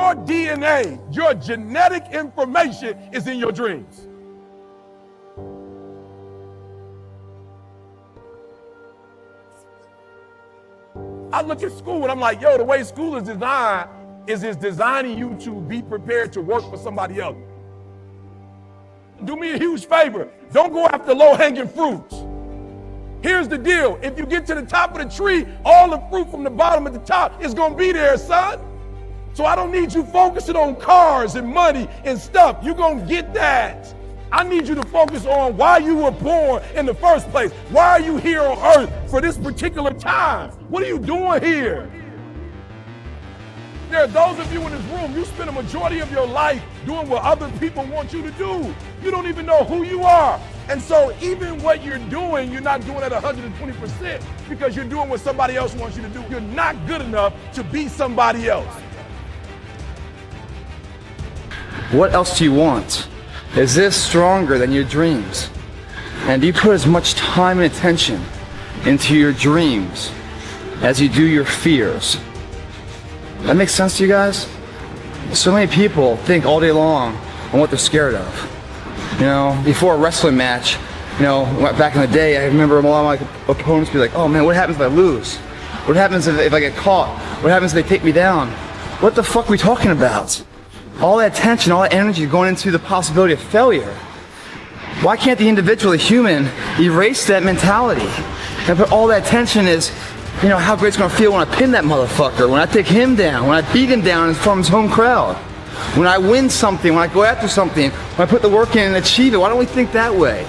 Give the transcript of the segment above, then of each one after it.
Your DNA, your genetic information is in your dreams. I look at school and I'm like, yo, the way school is designed is it's designing you to be prepared to work for somebody else. Do me a huge favor. Don't go after low-hanging fruits. Here's the deal. If you get to the top of the tree, all the fruit from the bottom at the top is going to be there, son. So I don't need you focusing on cars and money and stuff. You're going to get that. I need you to focus on why you were born in the first place. Why are you here on earth for this particular time? What are you doing here? There are those of you in this room, you spend a majority of your life doing what other people want you to do. You don't even know who you are. And so even what you're doing, you're not doing at 120% because you're doing what somebody else wants you to do. You're not good enough to be somebody else. What else do you want? Is this stronger than your dreams? And do you put as much time and attention into your dreams as you do your fears? That makes sense to you guys? So many people think all day long on what they're scared of. You know, before a wrestling match, you know, back in the day, I remember a lot of my opponents be like, oh man, what happens if I lose? What happens if I get caught? What happens if they take me down? What the fuck are we talking about? All that attention, all that energy going into the possibility of failure. Why can't the individual, the human, erase that mentality and put all that attention is, you know, how great it's gonna feel when I pin that motherfucker, when I take him down, when I beat him down in front of his home crowd, when I win something, when I go after something, when I put the work in and achieve it. Why don't we think that way?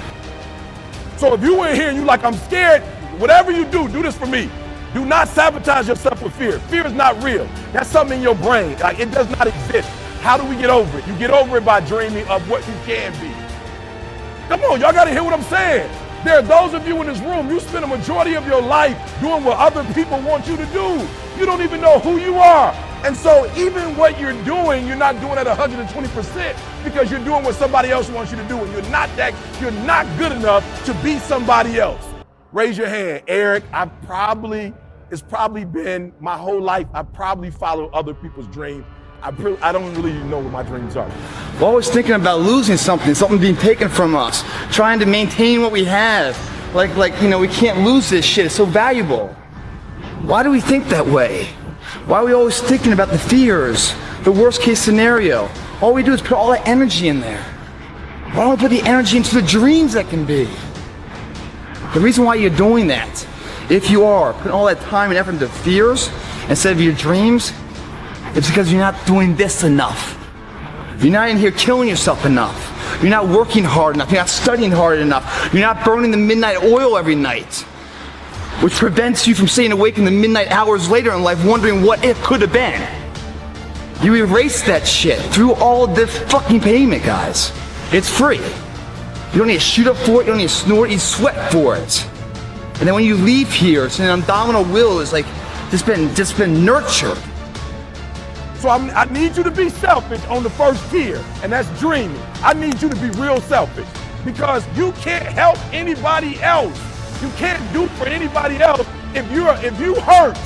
So if you in here and you like, I'm scared, whatever you do this for me. Do not sabotage yourself with fear. Fear is not real. That's something in your brain. Like, it does not exist. How do we get over it? You get over it by dreaming of what you can be. Come on, y'all gotta hear what I'm saying. There are those of you in this room, you spend a majority of your life doing what other people want you to do. You don't even know who you are. And so even what you're doing, you're not doing at 120% because you're doing what somebody else wants you to do. And you're not good enough to be somebody else. Raise your hand. Eric, it's probably been my whole life, I probably follow other people's dreams. I don't really know what my dreams are. We're always thinking about losing something being taken from us, trying to maintain what we have. Like, you know, we can't lose this shit, it's so valuable. Why do we think that way? Why are we always thinking about the fears, the worst case scenario? All we do is put all that energy in there. Why don't we put the energy into the dreams that can be? The reason why you're doing that, if you are putting all that time and effort into fears instead of your dreams, it's because you're not doing this enough. You're not in here killing yourself enough. You're not working hard enough. You're not studying hard enough. You're not burning the midnight oil every night, which prevents you from staying awake in the midnight hours later in life wondering what it could have been. You erase that shit through all of this fucking payment, guys. It's free. You don't need to shoot up for it. You don't need to snort. You sweat for it. And then when you leave here, it's an abdominal will is like just been nurtured. So I need you to be selfish on the first tier, and that's dreaming. I need you to be real selfish because you can't help anybody else. You can't do for anybody else if you hurt.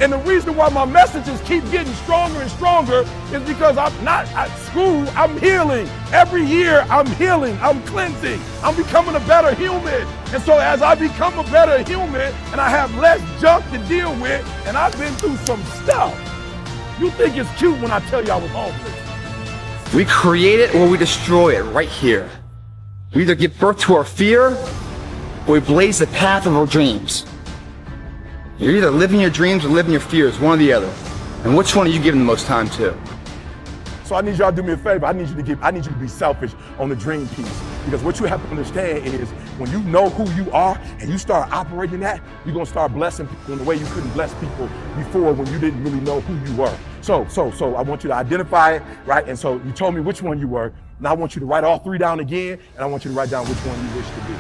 And the reason why my messages keep getting stronger and stronger is because I'm not at school, I'm healing. Every year I'm healing, I'm cleansing, I'm becoming a better human. And so as I become a better human and I have less junk to deal with, and I've been through some stuff, you think it's cute when I tell you I was homeless. We create it or we destroy it right here. We either give birth to our fear or we blaze the path of our dreams. You're either living your dreams or living your fears, one or the other. And which one are you giving the most time to? So I need y'all to do me a favor. I need you to be selfish on the dream piece. Because what you have to understand is when you know who you are and you start operating that, you're gonna start blessing people in the way you couldn't bless people before when you didn't really know who you were. So I want you to identify it, right? And so you told me which one you were. Now I want you to write all three down again, and I want you to write down which one you wish to be.